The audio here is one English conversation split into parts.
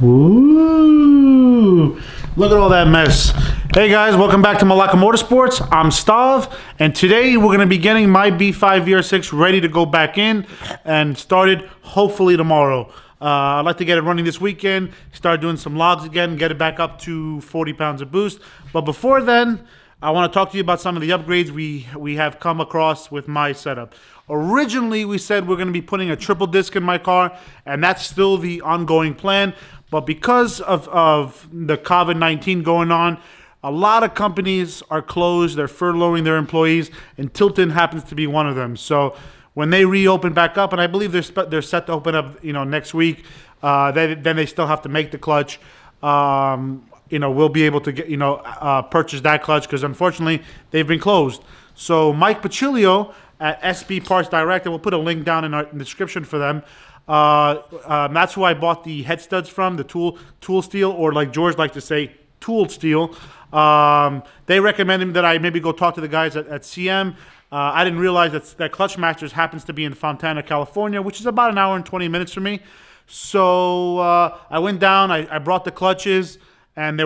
Ooh, look at all that mess. Hey guys, welcome back to Malaka MotorSports. I'm Stav, and today we're going to be getting my B5 VR6 ready to go back in and started hopefully tomorrow. I'd like to get it running this weekend, start doing some logs again, get it back up to 40 pounds of boost. But before then, I want to talk to you about some of the upgrades we have come across with my setup. Originally, we said we're going to be putting a triple disc in my car, and that's still the ongoing plan. But because of the COVID-19 going on, a lot of companies are closed. They're furloughing their employees, and Tilton happens to be one of them. So when they reopen back up, and I believe they're set to open up, next week, then they still have to make the clutch. We'll be able to get, purchase that clutch because unfortunately they've been closed. So Mike Pauciullo at SB Parts Direct, and we'll put a link down in the description for them. That's who I bought the head studs from, the tool steel, or like George likes to say, tooled steel. They recommended that I maybe go talk to the guys at CM. I didn't realize that Clutchmasters happens to be in Fontana, California, which is about an hour and 20 minutes for me. So I went down, I brought the clutches, and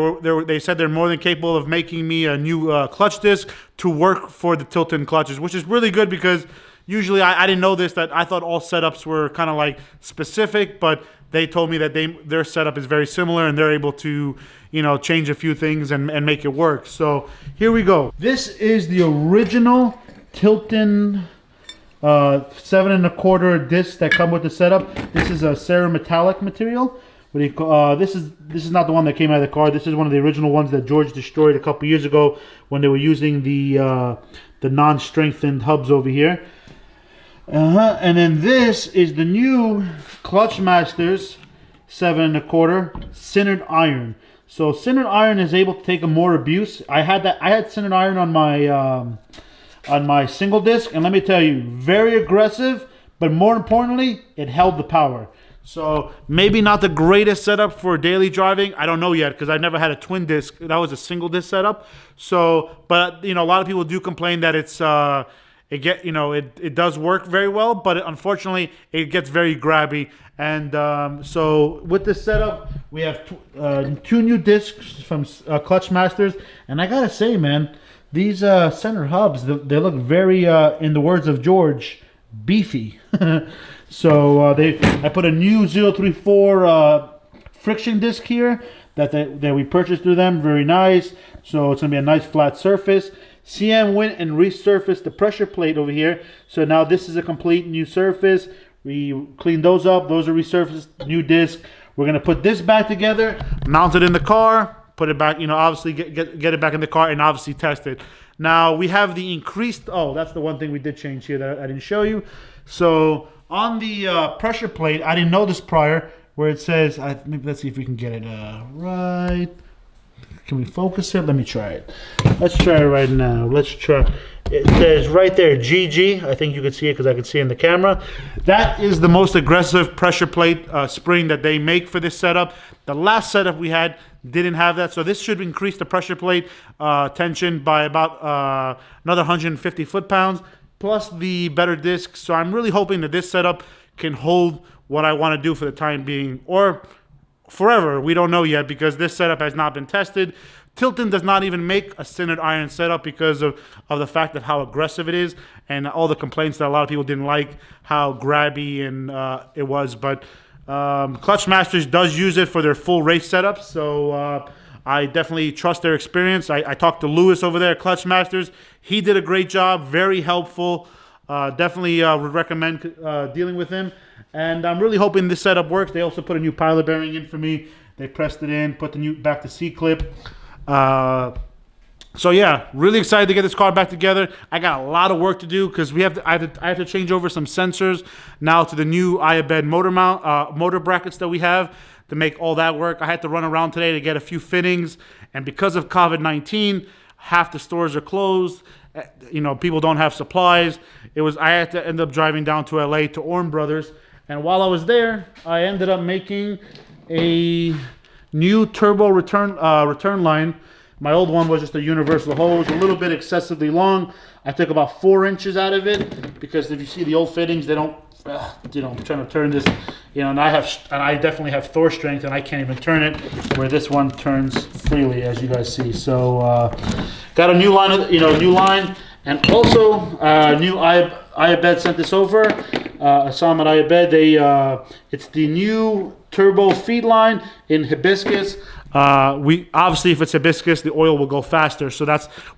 they said they're more than capable of making me a new clutch disc to work for the Tilton clutches, which is really good because usually I didn't know this, that I thought all setups were kind of like specific, but they told me that their setup is very similar and they're able to, change a few things and make it work. So here we go. This is the original Tilton 7 1/4 disc that come with the setup. This is a cerametallic material. This is not the one that came out of the car. This is one of the original ones that George destroyed a couple years ago when they were using the non-strengthened hubs over here. And then this is the new Clutchmasters 7 1/4 sintered iron. So sintered iron is able to take more abuse. I had sintered iron on my single disc, and let me tell you, very aggressive, but more importantly, it held the power. So maybe not the greatest setup for daily driving. I don't know yet because I've never had a twin disc. That was a single disc setup. So, but a lot of people do complain that it does work very well, but unfortunately it gets very grabby. And so with this setup, we have two new discs from Clutchmasters, and I gotta say, man, these center hubs, they look very, in the words of George, beefy. So I put a new 034 friction disc here that we purchased through them. Very nice. So it's gonna be a nice flat surface. CM went and resurfaced the pressure plate over here. So now this is a complete new surface. We cleaned those up. Those are resurfaced, new disc. We're gonna put this back together, mount it in the car, put it back, obviously get it back in the car and obviously test it. Now we have the increased, that's the one thing we did change here that I didn't show you. So on the pressure plate, I didn't know this prior, where it says, maybe let's see if we can get it right. Can we focus it? Let me try it. Let's try it right now. Let's try. It says right there, GG. I think you can see it because I can see it in the camera. That is the most aggressive pressure plate spring that they make for this setup. The last setup we had didn't have that, so this should increase the pressure plate tension by about another 150 foot-pounds, plus the better disc. So I'm really hoping that this setup can hold what I want to do for the time being, or forever. We don't know yet because this setup has not been tested. Tilton does not even make a sintered iron setup because of the fact of how aggressive it is and all the complaints that a lot of people didn't like, how grabby and it was. But Clutchmasters does use it for their full race setup, so I definitely trust their experience. I talked to Lewis over there at Clutchmasters. He did a great job, very helpful. Definitely would recommend dealing with him. And I'm really hoping this setup works. They also put a new pilot bearing in for me. They pressed it in, put the new back to C-clip. So yeah, really excited to get this car back together. I got a lot of work to do because I have to change over some sensors now to the new IABED motor brackets that we have to make all that work. I had to run around today to get a few fittings, and because of COVID-19, half the stores are closed. People don't have supplies. I had to end up driving down to LA to Orm Brothers, and while I was there, I ended up making a new turbo return line. My old one was just a universal hose, a little bit excessively long. I took about 4 inches out of it because if you see the old fittings, they don't you know, I'm trying to turn this, you know, and I definitely have Thor strength, and I can't even turn it, where this one turns freely, as you guys see. So got a new line, new line, and also new Iabed sent this over. Assam at Iabed, it's the new turbo feed line in hibiscus. We obviously, if it's hibiscus, the oil will go faster. So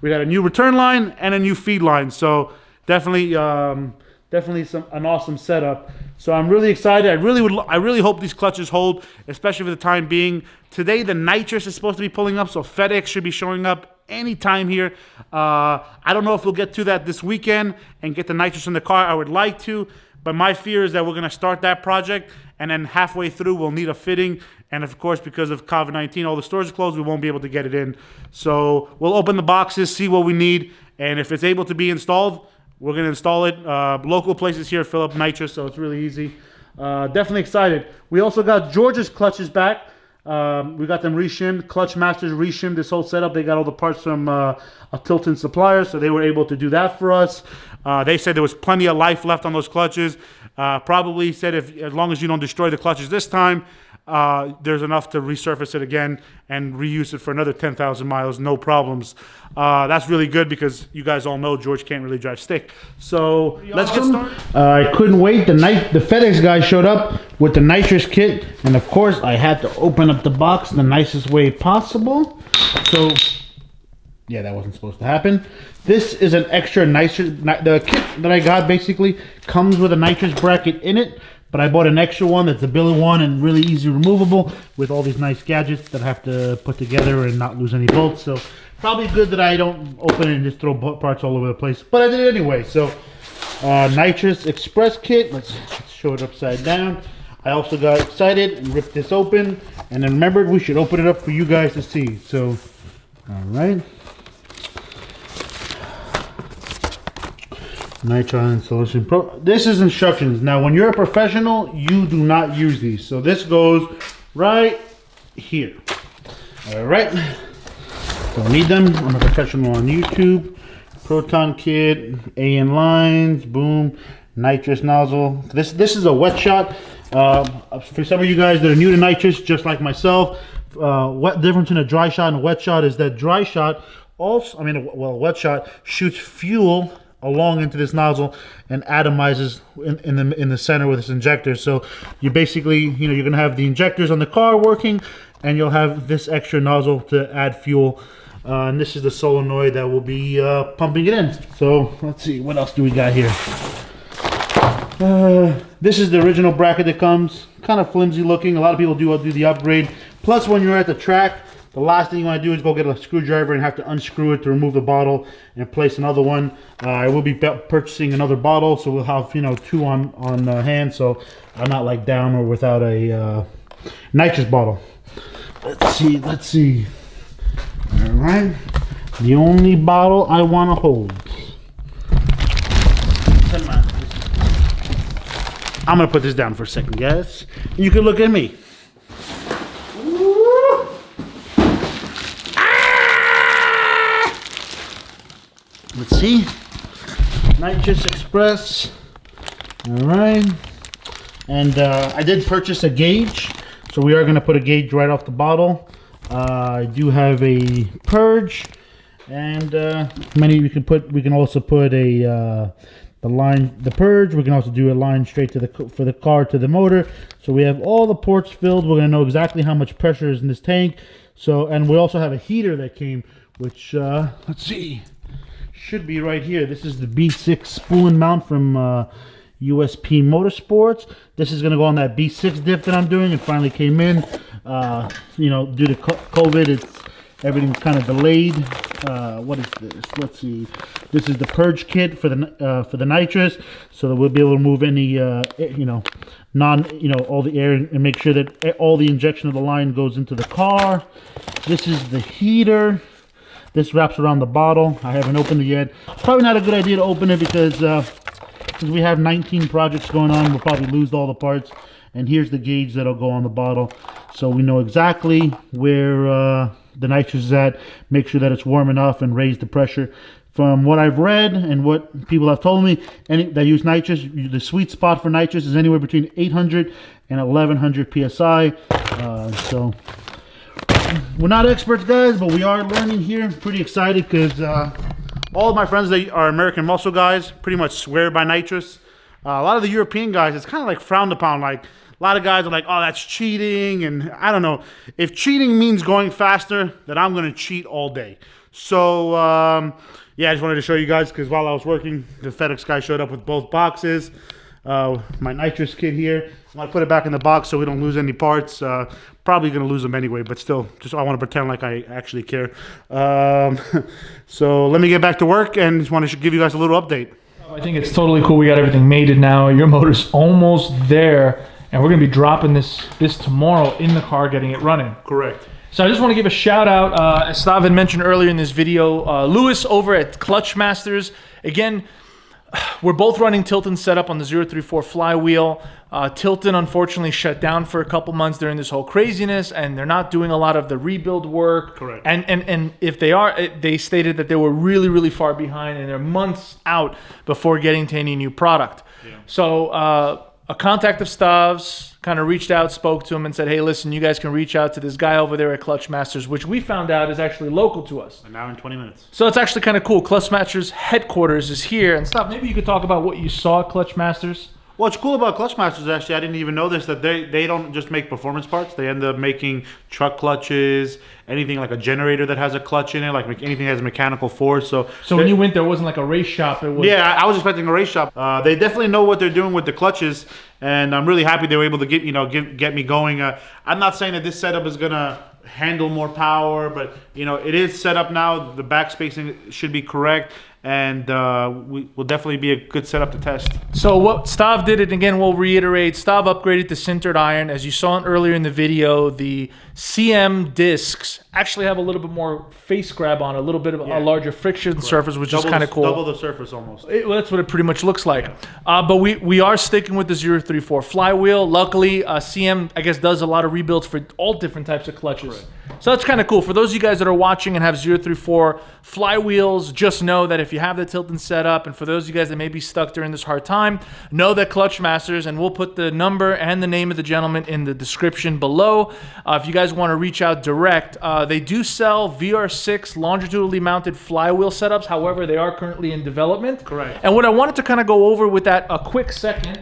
we got a new return line and a new feed line. So definitely an awesome setup. So I'm really excited. I really hope these clutches hold, especially for the time being. Today the nitrous is supposed to be pulling up, so FedEx should be showing up anytime here. I don't know if we'll get to that this weekend and get the nitrous in the car. I would like to, but my fear is that we're going to start that project, and then halfway through we'll need a fitting, and of course because of COVID-19 all the stores are closed, we won't be able to get it in. So we'll open the boxes, see what we need, and if it's able to be installed, we're going to install it. Local places here fill up nitrous, so it's really easy. Definitely excited. We also got George's clutches back. We got them reshimmed. Clutchmasters reshimmed this whole setup. They got all the parts from a Tilton supplier, so they were able to do that for us. They said there was plenty of life left on those clutches. Probably said as long as you don't destroy the clutches this time, there's enough to resurface it again and reuse it for another 10,000 miles, no problems. That's really good because you guys all know George can't really drive stick. So let's get started. I couldn't wait. The FedEx guy showed up with the nitrous kit, and of course I had to open up the box the nicest way possible. So yeah, that wasn't supposed to happen. This is an extra nitrous. The kit that I got basically comes with a nitrous bracket in it, but I bought an extra one that's a billet one and really easy removable with all these nice gadgets that I have to put together and not lose any bolts. So probably good that I don't open it and just throw parts all over the place, but I did it anyway. So Nitrous Express kit. Let's show it upside down. I also got excited and ripped this open, and then remembered we should open it up for you guys to see. So all right. Nitron installation pro. This is instructions. Now, when you're a professional, you do not use these. So this goes right here. All right. Don't need them. I'm a professional on YouTube. Proton kit, AN lines, boom, nitrous nozzle. This is a wet shot. For some of you guys that are new to nitrous, just like myself, what difference in a dry shot and a wet shot is that dry shot also, a wet shot shoots fuel along into this nozzle and atomizes in the center with this injector. So you basically, you're gonna have the injectors on the car working, and you'll have this extra nozzle to add fuel. And this is the solenoid that will be pumping it in. So let's see, what else do we got here? This is the original bracket that comes, kind of flimsy looking. A lot of people do the upgrade. Plus, when you're at the track, the last thing you want to do is go get a screwdriver and have to unscrew it to remove the bottle and place another one. I will be purchasing another bottle, so we'll have two on hand, so I'm not like down or without a nitrous bottle. Let's see. All right, the only bottle I want to hold. I'm gonna put this down for a second, guys. You can look at me. Let's see. Nitrous Express. All right. And I did purchase a gauge, so we are going to put a gauge right off the bottle. I do have a purge, and we can also put the purge. We can also do a line straight to for the car to the motor. So we have all the ports filled. We're going to know exactly how much pressure is in this tank. So, and we also have a heater that came, which let's see, should be right here. This is the B6 spool and mount from USP MotorSports. This is going to go on that B6 diff that I'm doing. It finally came in. Due to COVID, everything's kind of delayed. What is this? Let's see. This is the purge kit for the nitrous, so that we'll be able to move any all the air and make sure that all the injection of the line goes into the car. This is the heater. This wraps around the bottle. I haven't opened it yet. Probably not a good idea to open it because we have 19 projects going on, we'll probably lose all the parts. And here's the gauge that'll go on the bottle, so we know exactly where the nitrous is at, make sure that it's warm enough and raise the pressure. From what I've read and what people have told me, that use nitrous, the sweet spot for nitrous is anywhere between 800 and 1100 psi. So we're not experts, guys, but we are learning here. Pretty excited because all of my friends that are American muscle guys pretty much swear by nitrous. A lot of the European guys, it's kind of like frowned upon. Like a lot of guys are like, oh, that's cheating. And I don't know. If cheating means going faster, then I'm going to cheat all day. So, yeah, I just wanted to show you guys because while I was working, the FedEx guy showed up with both boxes. My Nitrous Kit here. I'm going to put it back in the box so we don't lose any parts. Probably going to lose them anyway, but still, just I want to pretend like I actually care. So let me get back to work and just want to give you guys a little update. I think it's totally cool. We got everything mated now. Your motor's almost there, and we're going to be dropping this tomorrow in the car, getting it running. Correct. So I just want to give a shout out, as Stav had mentioned earlier in this video, Lewis over at Clutchmasters. Again, we're both running Tilton setup on the 034 Flywheel. Tilton unfortunately shut down for a couple months during this whole craziness, and they're not doing a lot of the rebuild work. Correct. And if they are, they stated that they were really, really far behind, and they're months out before getting to any new product. Yeah. So a contact of Stav's kind of reached out, spoke to him, and said, hey, listen, you guys can reach out to this guy over there at Clutchmasters, which we found out is actually local to us. An hour and 20 minutes. So it's actually kind of cool. Clutchmasters headquarters is here. And Stav, maybe you could talk about what you saw at Clutchmasters. What's cool about Clutchmasters, actually, I didn't even know this, that they don't just make performance parts. They end up making truck clutches, anything like a generator that has a clutch in it, like anything that has mechanical force. So when you went there, it wasn't like a race shop. It was. Yeah, I was expecting a race shop. They definitely know what they're doing with the clutches, and I'm really happy they were able to get me going. I'm not saying that this setup is gonna handle more power, but it is set up now. The back spacing should be correct, and will definitely be a good setup to test. So what Stav did, and again we'll reiterate, Stav upgraded to sintered iron. As you saw earlier in the video, the CM discs actually have a little bit more face grab on, a little bit of a larger friction surface, which is kind of cool. Double the surface almost. Well, that's what it pretty much looks like. Yeah. But we are sticking with the 034 Flywheel. Luckily, CM, I guess, does a lot of rebuilds for all different types of clutches. Correct. So that's kind of cool. For those of you guys that are watching and have 034 Flywheels, just know that if you have the Tilton set up, and for those of you guys that may be stuck during this hard time, know that Clutchmasters, and we'll put the number and the name of the gentleman in the description below. If you guys want to reach out direct, they do sell VR6 longitudinally mounted flywheel setups. However, they are currently in development. Correct. And what I wanted to kind of go over with that a quick second,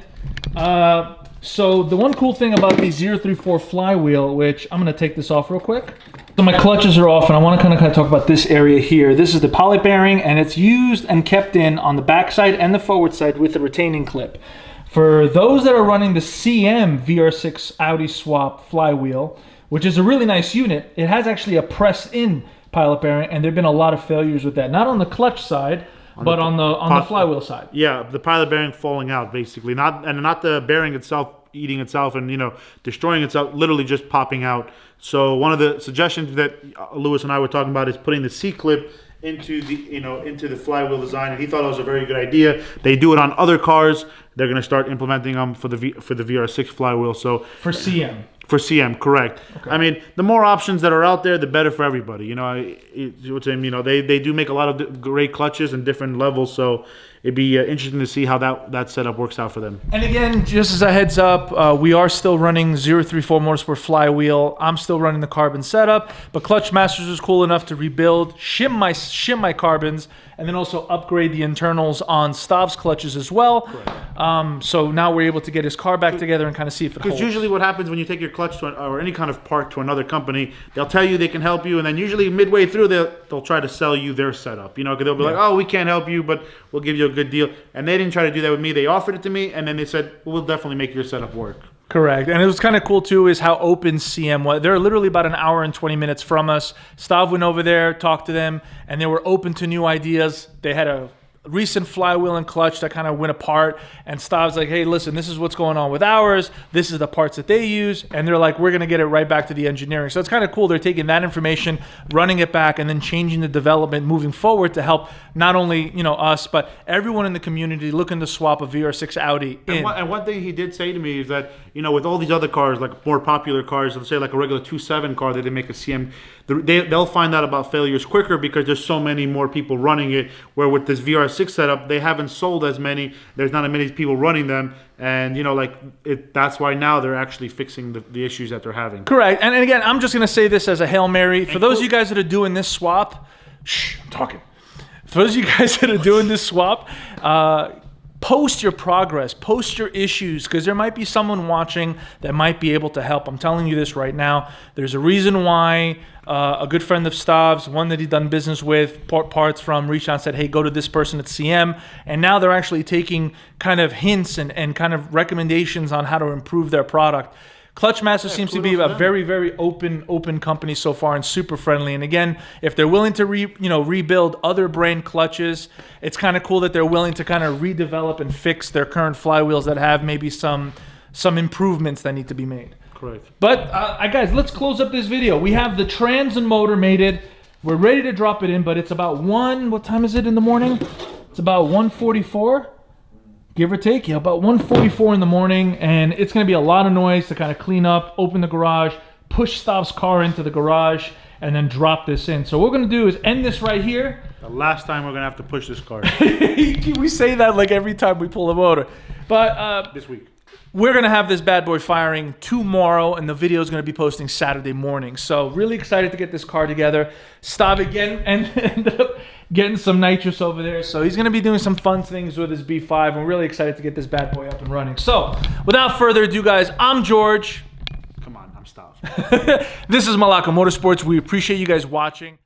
so the one cool thing about the 034 Flywheel, which I'm going to take this off real quick. So my clutches are off, and I want to kind of talk about this area here. This is the poly bearing, and it's used and kept in on the back side and the forward side with a retaining clip. For those that are running the CM VR6 AUDI SWAP Flywheel, which is a really nice unit, it has actually a press-in pilot bearing, and there have been a lot of failures with that. Not on the clutch side, but on the flywheel side. Yeah, the pilot bearing falling out, basically. Not the bearing itself eating itself and destroying itself, literally just popping out. So one of the suggestions that Lewis and I were talking about is putting the C-clip into the flywheel design, and he thought it was a very good idea. They do it on other cars. They're going to start implementing them for the VR6 Flywheel. So for CM. For CM, correct. Okay. I mean, the more options that are out there, the better for everybody. They do make a lot of great clutches and different levels, so it'd be interesting to see how that setup works out for them. And again, just as a heads up, we are still running 034 MotorSports Flywheel. I'm still running the carbon setup, but Clutchmasters was cool enough to rebuild, shim my carbons, and then also upgrade the internals on Stav's clutches as well. So now we're able to get his car back together and kind of see if it holds. Because usually what happens when you take your clutch or any kind of part to another company, they'll tell you they can help you, and then usually midway through they'll try to sell you their setup. They'll be like, oh, we can't help you, but we'll give you a good deal. And they didn't try to do that with me. They offered it to me, and then they said, we'll definitely make your setup work. Correct. And it was kind of cool, too, is how open CM was. They're literally about an hour and 20 minutes from us. Stav went over there, talked to them, and they were open to new ideas. They had a recent flywheel and clutch that kind of went apart, and Stav's like, hey, listen, this is what's going on with ours, this is the parts that they use, and they're like, we're going to get it right back to the engineering. So it's kind of cool. They're taking that information, running it back, and then changing the development moving forward to help not only, you know, us, but everyone in the community looking to swap a VR6 Audi in. And one thing he did say to me is that, you know, with all these other cars, like more popular cars, let's say like a regular 2.7 car that they make a CM, they'll find out about failures quicker because there's so many more people running it, where with this VR6 setup, they haven't sold as many, there's not as many people running them, and, you know, like, that's why now they're actually fixing the issues that they're having. Correct. And again, I'm just going to say this as a Hail Mary. For those of you guys that are doing this swap, shh, I'm talking. For those of you guys that are doing this swap, post your progress, post your issues, because there might be someone watching that might be able to help. I'm telling you this right now. There's a reason why a good friend of Stav's, one that he'd done business with, parts from, reached out and said, hey, go to this person at CM. And now they're actually taking kind of hints and kind of recommendations on how to improve their product. Clutchmasters seems to be a very, very open company so far, and super friendly. And again, if they're willing to rebuild other brand clutches, it's kind of cool that they're willing to kind of redevelop and fix their current flywheels that have maybe some improvements that need to be made. Correct. But guys, let's close up this video. We have the trans and motor mated. We're ready to drop it in, but it's about what time is it in the morning? It's about 1:44. Give or take, yeah, about 1:44 in the morning, and it's going to be a lot of noise to kind of clean up, open the garage, push Stav's car into the garage, and then drop this in. So what we're going to do is end this right here. The last time we're going to have to push this car. We say that like every time we pull a motor. But this week. We're going to have this bad boy firing tomorrow, and the video is going to be posting Saturday morning. So really excited to get this car together. Stav again ended up getting some nitrous over there. So he's going to be doing some fun things with his B5. We're really excited to get this bad boy up and running. So without further ado, guys, I'm George. Come on, I'm Stav. This is Malaka Motorsports. We appreciate you guys watching.